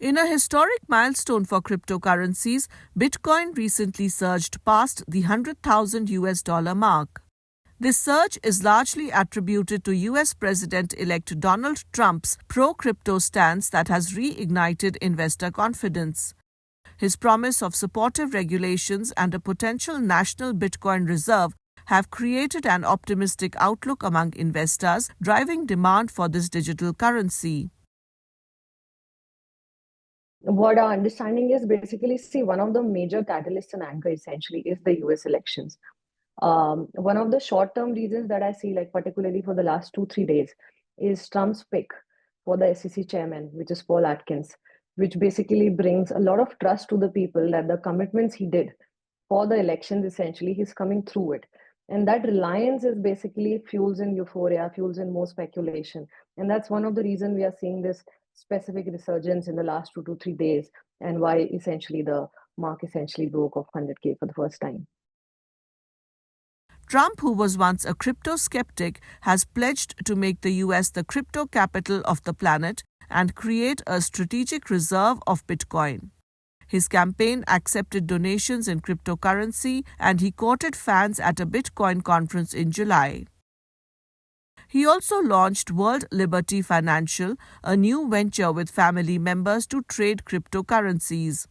In a historic milestone for cryptocurrencies, Bitcoin recently surged past the 100,000 US dollar mark. This surge is largely attributed to US President-elect Donald Trump's pro-crypto stance that has reignited investor confidence. His promise of supportive regulations and a potential national Bitcoin reserve have created an optimistic outlook among investors, driving demand for this digital currency. What our understanding is basically, see, one of the major catalysts and anchor essentially is the US elections. One of the short-term reasons that I see, like particularly for the last 2, 3 days, is Trump's pick for the SEC chairman, which is Paul Atkins, which basically brings a lot of trust to the people that the commitments he did for the elections, essentially, he's coming through it. And that reliance is basically fuels in euphoria, fuels in more speculation. And that's one of the reasons we are seeing this specific resurgence in the last 2 to 3 days, and why essentially the mark essentially broke of 100K for the first time. Trump, who was once a crypto skeptic, has pledged to make the US the crypto capital of the planet and create a strategic reserve of Bitcoin. His campaign accepted donations in cryptocurrency and he courted fans at a Bitcoin conference in July. He also launched World Liberty Financial, a new venture with family members to trade cryptocurrencies.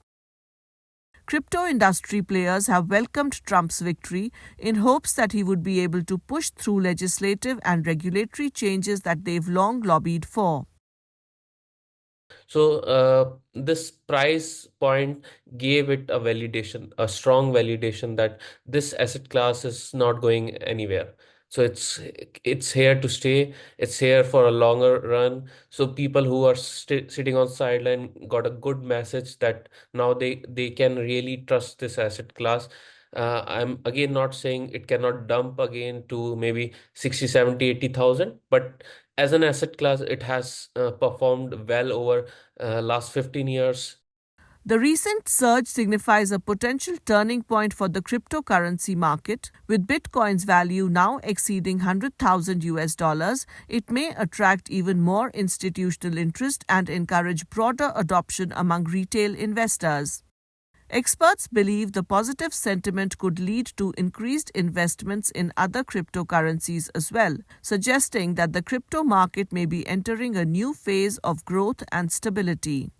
Crypto industry players have welcomed Trump's victory in hopes that he would be able to push through legislative and regulatory changes that they've long lobbied for. So this price point gave it a validation, a strong validation that this asset class is not going anywhere. So it's here to stay. It's here for a longer run. So people who are sitting on sideline got a good message that now they can really trust this asset class. I'm again not saying it cannot dump again to maybe 60, 70, 80,000, but as an asset class, it has performed well over last 15 years. The recent surge signifies a potential turning point for the cryptocurrency market. With Bitcoin's value now exceeding 100,000 US dollars, it may attract even more institutional interest and encourage broader adoption among retail investors. Experts believe the positive sentiment could lead to increased investments in other cryptocurrencies as well, suggesting that the crypto market may be entering a new phase of growth and stability.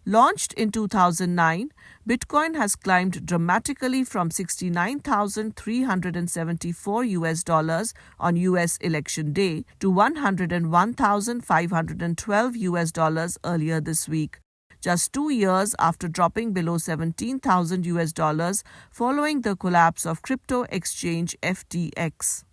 Launched in 2009, Bitcoin has climbed dramatically from 69,374 US dollars on US election day to 101,512 US dollars earlier this week, just 2 years after dropping below 17,000 US dollars following the collapse of crypto exchange FTX.